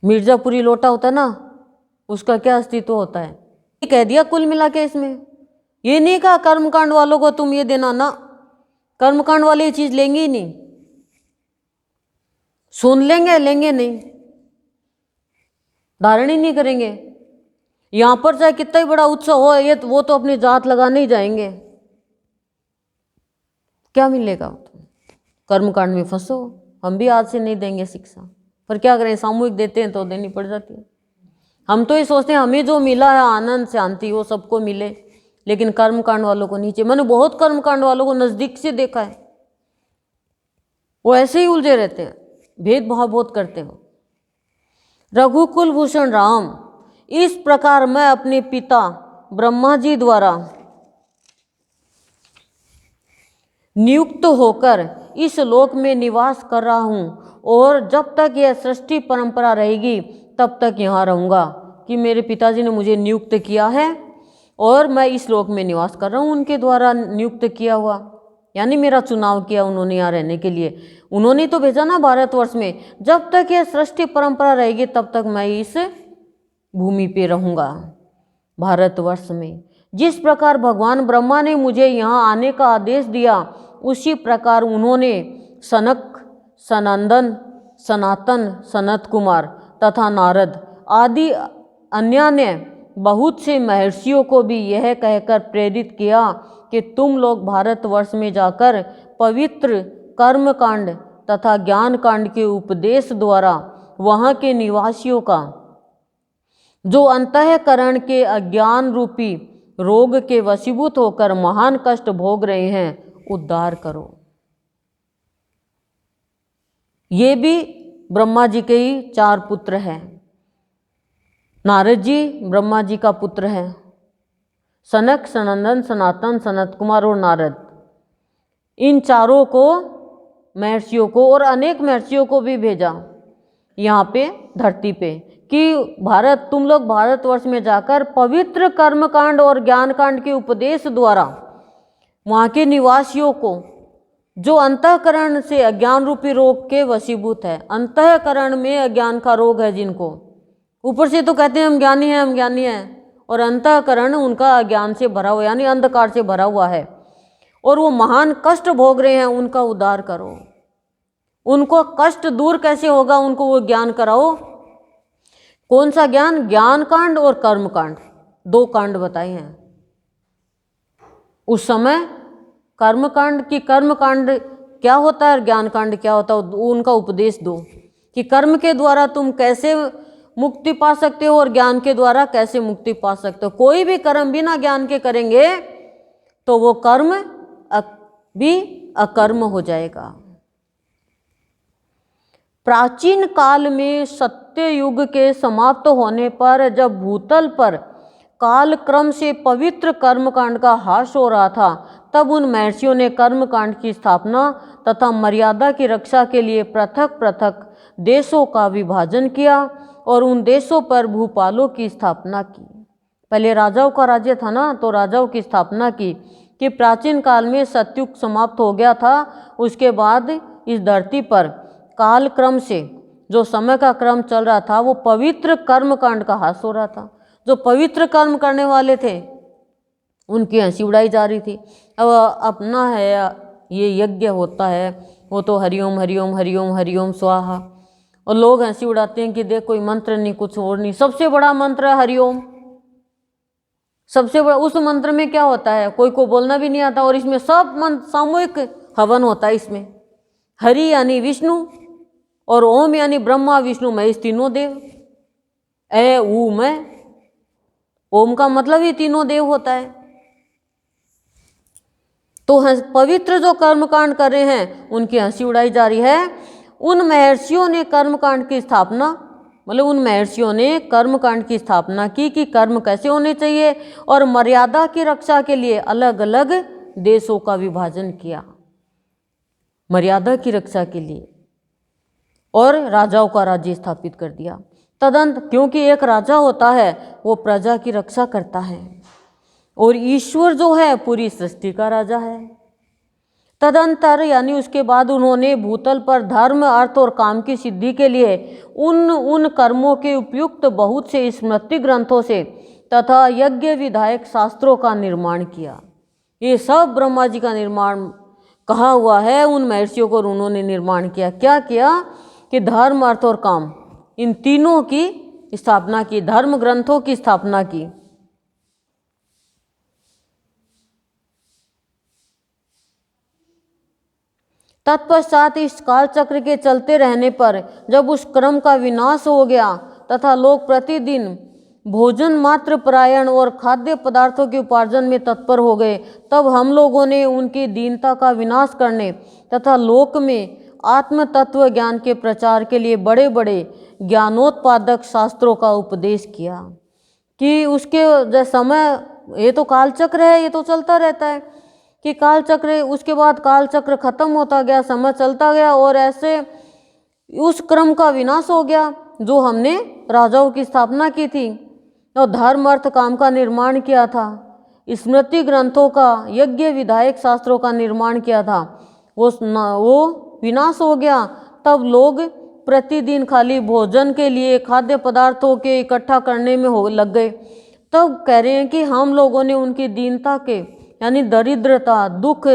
S1: मिर्जापुरी लोटा होता है ना, उसका क्या अस्तित्व होता है? कह दिया कुल मिला के इसमें। ये नहीं कहा कर्मकांड वालों को तुम ये देना ना, कर्मकांड वाले ये चीज लेंगे ही नहीं, सुन लेंगे लेंगे नहीं, धारण ही नहीं करेंगे। यहां पर चाहे कितना ही बड़ा उत्सव हो, ये वो तो अपनी जात लगाने ही जाएंगे। क्या मिलेगा? कर्मकांड में फंसो। हम भी आज से नहीं देंगे शिक्षा, पर क्या करें, सामूहिक देते हैं तो देनी पड़ जाती है। हम तो ये सोचते हैं हमें जो मिला है आनंद शांति वो सबको मिले, लेकिन कर्मकांड वालों को नीचे। मैंने बहुत कर्मकांड वालों को नजदीक से देखा है, वो ऐसे ही उलझे रहते हैं, भेदभाव बहुत करते हो। रघुकुल भूषण राम, इस प्रकार मैं अपने पिता ब्रह्मा जी द्वारा नियुक्त होकर इस लोक में निवास कर रहा हूँ, और जब तक यह सृष्टि परंपरा रहेगी तब तक यहाँ रहूँगा। कि मेरे पिताजी ने मुझे नियुक्त किया है और मैं इस लोक में निवास कर रहा हूँ, उनके द्वारा नियुक्त किया हुआ, यानी मेरा चुनाव किया उन्होंने यहाँ रहने के लिए। उन्होंने तो भेजा ना भारतवर्ष में। जब तक यह सृष्टि परंपरा रहेगी तब तक मैं इस भूमि पे रहूँगा, भारतवर्ष में। जिस प्रकार भगवान ब्रह्मा ने मुझे यहाँ आने का आदेश दिया, उसी प्रकार उन्होंने सनक, सनंदन, सनातन, सनत कुमार तथा नारद आदि अन्य बहुत से महर्षियों को भी यह कहकर प्रेरित किया कि तुम लोग भारतवर्ष में जाकर पवित्र कर्म कांड तथा ज्ञान कांड के उपदेश द्वारा वहाँ के निवासियों का जो अंतःकरण के अज्ञान रूपी रोग के वशीभूत होकर महान कष्ट भोग रहे हैं, उद्धार करो। ये भी ब्रह्मा जी के ही 4 पुत्र हैं। नारद जी ब्रह्मा जी का पुत्र है, सनक, सनंदन, सनातन, सनत कुमार और नारद। इन चारों को महर्षियों को और अनेक महर्षियों को भी भेजा यहाँ पे धरती पे कि भारत, तुम लोग भारतवर्ष में जाकर पवित्र कर्मकांड और ज्ञान कांड के उपदेश द्वारा वहाँ के निवासियों को जो अंतःकरण से अज्ञान रूपी रोग के वशीभूत है, अंतःकरण में अज्ञान का रोग है जिनको, ऊपर से तो कहते हैं हम ज्ञानी हैं हम ज्ञानी हैं, और अंतःकरण उनका अज्ञान से भरा हुआ यानी अंधकार से भरा हुआ है, और वो महान कष्ट भोग रहे हैं, उनका उद्धार करो। उनको कष्ट दूर कैसे होगा, उनको वो ज्ञान कराओ। कौन सा ज्ञान? ज्ञान कांड और कर्म कांड, 2 कांड बताए हैं उस समय। कर्म कांड की, कर्म कांड क्या होता है और ज्ञान कांड क्या होता है, उनका उपदेश दो कि कर्म के द्वारा तुम कैसे मुक्ति पा सकते हो और ज्ञान के द्वारा कैसे मुक्ति पा सकते हो। कोई भी कर्म बिना ज्ञान के करेंगे तो वो कर्म भी अकर्म हो जाएगा। प्राचीन काल में सत्य युग के समाप्त होने पर जब भूतल पर काल क्रम से पवित्र कर्मकांड का ह्रास हो रहा था, तब उन महर्षियों ने कर्मकांड की स्थापना तथा मर्यादा की रक्षा के लिए पृथक पृथक देशों का विभाजन किया और उन देशों पर भूपालों की स्थापना की। पहले राजाओं का राज्य था ना, तो राजाओं की स्थापना की कि प्राचीन काल में सतयुग समाप्त हो गया था, उसके बाद इस धरती पर काल क्रम से जो समय का क्रम चल रहा था वो पवित्र कर्मकांड का ह्रास हो रहा था। जो पवित्र कर्म करने वाले थे उनकी हंसी उड़ाई जा रही थी। अब अपना है ये यज्ञ होता है, वो तो हरिओम हरिओम हरिओम हरिओम स्वाहा, और लोग हंसी उड़ाते हैं कि देख कोई मंत्र नहीं, कुछ और नहीं। सबसे बड़ा मंत्र है हरिओम, सबसे बड़ा। उस मंत्र में क्या होता है, कोई को बोलना भी नहीं आता, और इसमें सब मंत्र सामूहिक हवन होता है। इसमें हरि यानी विष्णु और ओम यानी ब्रह्मा विष्णु महेश तीनों देव। ए ऊ मैं, ओम का मतलब ही तीनों देव होता है। तो पवित्र जो कर्मकांड कर रहे हैं उनकी हंसी उड़ाई जा रही है। उन महर्षियों ने कर्मकांड की स्थापना, मतलब उन महर्षियों ने कर्मकांड की स्थापना की कि कर्म कैसे होने चाहिए, और मर्यादा की रक्षा के लिए अलग अलग देशों का विभाजन किया, मर्यादा की रक्षा के लिए, और राजाओं का राज्य स्थापित कर दिया। तदंत, क्योंकि एक राजा होता है वो प्रजा की रक्षा करता है, और ईश्वर जो है पूरी सृष्टि का राजा है। तदंतर यानी उसके बाद उन्होंने भूतल पर धर्म, अर्थ और काम की सिद्धि के लिए उन कर्मों के उपयुक्त बहुत से स्मृति ग्रंथों से तथा यज्ञ विधायक शास्त्रों का निर्माण किया। ये सब ब्रह्मा जी का निर्माण कहा हुआ है उन महर्षियों को, उन्होंने निर्माण किया। क्या किया कि धर्म, अर्थ और काम, इन तीनों की स्थापना की, धर्म ग्रंथों की स्थापना की। तत्पश्चात इस काल चक्र के चलते रहने पर जब उस क्रम का विनाश हो गया तथा लोग प्रतिदिन भोजन मात्र परायण और खाद्य पदार्थों के उपार्जन में तत्पर हो गए, तब हम लोगों ने उनकी दीनता का विनाश करने तथा लोक में आत्म तत्व ज्ञान के प्रचार के लिए बड़े बड़े ज्ञानोत्पादक शास्त्रों का उपदेश किया। कि उसके जो समय, ये तो काल चक्र है, ये तो चलता रहता है कि काल चक्र, उसके बाद काल चक्र खत्म होता गया, समय चलता गया और ऐसे उस क्रम का विनाश हो गया जो हमने राजाओं की स्थापना की थी और धर्म, अर्थ, काम का निर्माण किया था, स्मृति ग्रंथों का, यज्ञ विधायक शास्त्रों का निर्माण किया था, वो विनाश हो गया। तब लोग प्रतिदिन खाली भोजन के लिए खाद्य पदार्थों के इकट्ठा करने में लग गए। तब कह रहे हैं कि हम लोगों ने उनकी दीनता के, यानी दरिद्रता, दुख,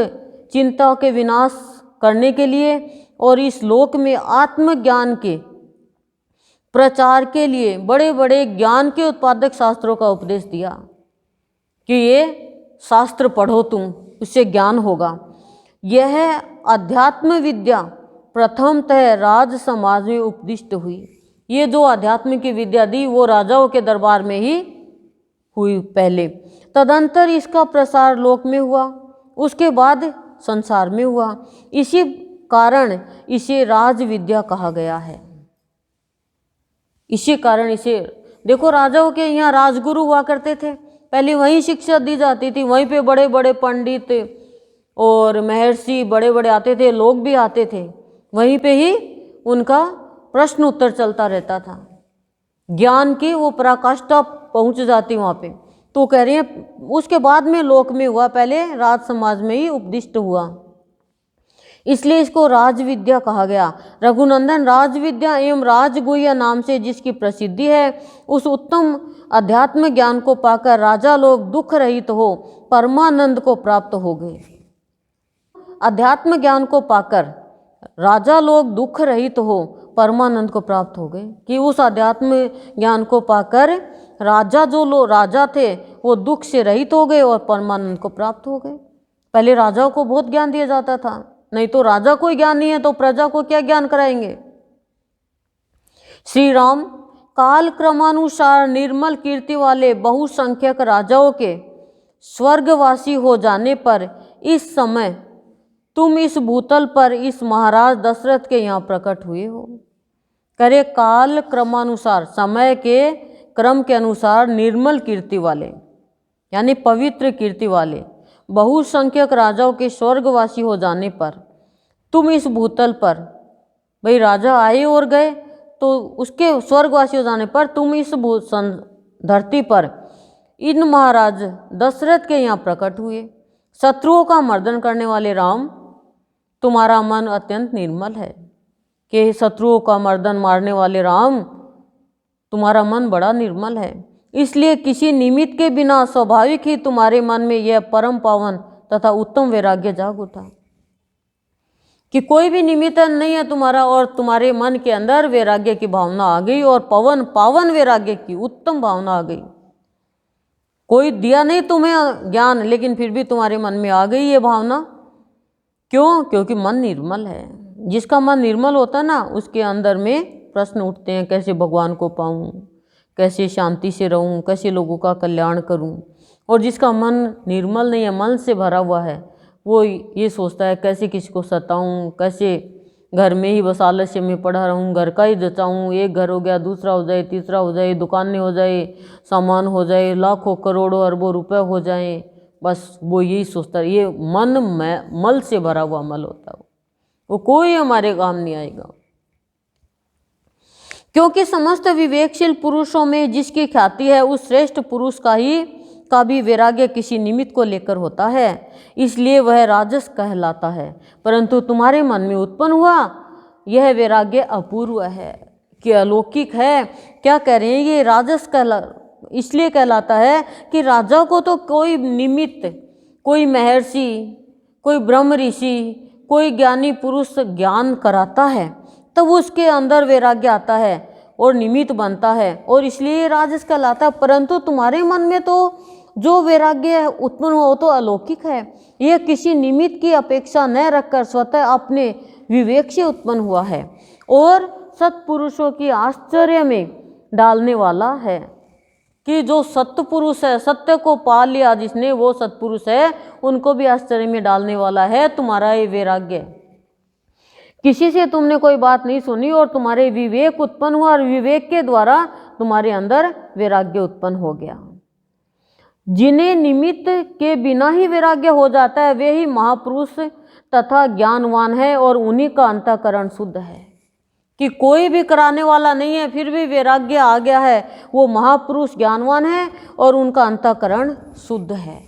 S1: चिंता के विनाश करने के लिए और इस लोक में आत्मज्ञान के प्रचार के लिए बड़े बड़े ज्ञान के उत्पादक शास्त्रों का उपदेश दिया कि ये शास्त्र पढ़ो तुम, उससे ज्ञान होगा। यह अध्यात्म विद्या प्रथमतः राज समाज में उपदिष्ट हुई। ये जो अध्यात्म की विद्या दी वो राजाओं के दरबार में ही हुई पहले, तदंतर इसका प्रसार लोक में हुआ, उसके बाद संसार में हुआ। इसी कारण इसे राज विद्या कहा गया है। इसी कारण इसे, देखो राजाओं के यहाँ राजगुरु हुआ करते थे, पहले वहीं शिक्षा दी जाती थी, वहीं पे बड़े बड़े पंडित और महर्षि बड़े बड़े आते थे, लोग भी आते थे, वहीं पे ही उनका प्रश्न उत्तर चलता रहता था, ज्ञान की वो पराकाष्ठा पहुंच जाती वहाँ पे। तो कह रहे हैं उसके बाद में लोक में हुआ, पहले राज समाज में ही उपदिष्ट हुआ, इसलिए इसको राजविद्या कहा गया। रघुनंदन, राजविद्या एवं राजगुह्य नाम से जिसकी प्रसिद्धि है, उस उत्तम अध्यात्म ज्ञान को पाकर राजा लोग दुख रहित हो परमानंद को प्राप्त हो गए। अध्यात्म ज्ञान को पाकर राजा लोग दुख रहित हो परमानंद को प्राप्त हो गए, कि उस अध्यात्म ज्ञान को पाकर राजा, जो लोग राजा थे वो दुख से रहित हो गए और परमानंद को प्राप्त हो गए। पहले राजाओं को बहुत ज्ञान दिया जाता था, नहीं तो राजा कोई ज्ञान नहीं है तो प्रजा को क्या ज्ञान कराएंगे। श्री राम, काल क्रमानुसार निर्मल कीर्ति वाले बहुसंख्यक राजाओं के स्वर्गवासी हो जाने पर इस समय तुम इस भूतल पर इस महाराज दशरथ के यहाँ प्रकट हुए हो। करे काल क्रमानुसार, समय के क्रम के अनुसार निर्मल कीर्ति वाले, यानी पवित्र कीर्ति वाले बहुसंख्यक राजाओं के स्वर्गवासी हो जाने पर तुम इस भूतल पर, भाई राजा आए और गए तो उसके स्वर्गवासी हो जाने पर तुम इस धरती पर इन महाराज दशरथ के यहाँ प्रकट हुए। शत्रुओं का मर्दन करने वाले राम, तुम्हारा मन अत्यंत निर्मल है, कि शत्रुओं का मर्दन मारने वाले राम तुम्हारा मन बड़ा निर्मल है, इसलिए किसी निमित्त के बिना स्वाभाविक ही तुम्हारे मन में यह परम पावन तथा उत्तम वैराग्य जाग उठा, कि कोई भी निमित्त नहीं है तुम्हारा और तुम्हारे मन के अंदर वैराग्य की भावना आ गई और पावन वैराग्य की उत्तम भावना आ गई। कोई दिया नहीं तुम्हें ज्ञान, लेकिन फिर भी तुम्हारे मन में आ गई ये भावना। क्यों? क्योंकि मन निर्मल है। जिसका मन निर्मल होता है ना, उसके अंदर में प्रश्न उठते हैं, कैसे भगवान को पाऊं, कैसे शांति से रहूं, कैसे लोगों का कल्याण करूं। और जिसका मन निर्मल नहीं है, मन से भरा हुआ है, वो ये सोचता है कैसे किसी को सताऊं, कैसे घर में ही बस आलस्य में पड़ा रहूं, घर का ही जचाऊं, एक घर हो गया, दूसरा हो जाए, तीसरा हो जाए, दुकानें हो जाए, सामान हो जाए, लाखों करोड़ों अरबों रुपए हो जाएं, बस वो यही सोचता है। ये मन मल से भरा हुआ मल होता है, वो कोई हमारे काम नहीं आएगा। क्योंकि समस्त विवेकशील पुरुषों में जिसकी ख्याति है, उस श्रेष्ठ पुरुष का भी वैराग्य किसी निमित्त को लेकर होता है, इसलिए वह राजस कहलाता है। परंतु तुम्हारे मन में उत्पन्न हुआ यह वैराग्य अपूर्व है, कि अलौकिक है। क्या कह रहे हैं, ये राजस इसलिए कहलाता है कि राजा को तो कोई निमित्त, कोई महर्षि, कोई ब्रह्म ऋषि, कोई ज्ञानी पुरुष ज्ञान कराता है, तब उसके अंदर वैराग्य आता है और निमित्त बनता है, और इसलिए राजस कहलाता है। परंतु तुम्हारे मन में तो जो वैराग्य उत्पन्न हो वो तो अलौकिक है, यह किसी निमित्त की अपेक्षा न रखकर स्वतः अपने विवेक से उत्पन्न हुआ है और सत्पुरुषों की आश्चर्य में डालने वाला है। कि जो सत्य पुरुष है, सत्य को पा लिया जिसने, वो सत्पुरुष है, उनको भी आश्चर्य में डालने वाला है तुम्हारा ये वैराग्य। किसी से तुमने कोई बात नहीं सुनी और तुम्हारे विवेक उत्पन्न हुआ और विवेक के द्वारा तुम्हारे अंदर वैराग्य उत्पन्न हो गया। जिन्हें निमित्त के बिना ही वैराग्य हो जाता है वे ही महापुरुष तथा ज्ञानवान है और उन्हीं का अंतःकरण शुद्ध है। कि कोई भी कराने वाला नहीं है फिर भी वैराग्य आ गया है, वो महापुरुष ज्ञानवान है और उनका अंतःकरण शुद्ध है।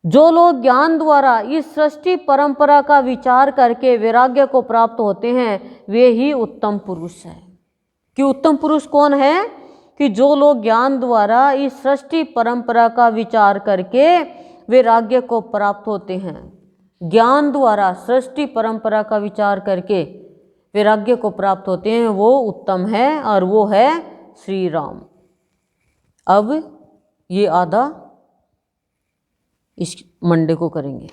S1: जो लोग ज्ञान द्वारा इस सृष्टि परंपरा का विचार करके वैराग्य को प्राप्त होते हैं वे ही उत्तम पुरुष है। कि उत्तम पुरुष कौन है? कि जो लोग ज्ञान द्वारा इस सृष्टि परंपरा का विचार करके वैराग्य को प्राप्त होते हैं। ज्ञान द्वारा सृष्टि परंपरा का विचार करके वैराग्य को प्राप्त होते हैं, वो उत्तम है और वो है श्री राम। अब ये आधा इस मंडे को करेंगे।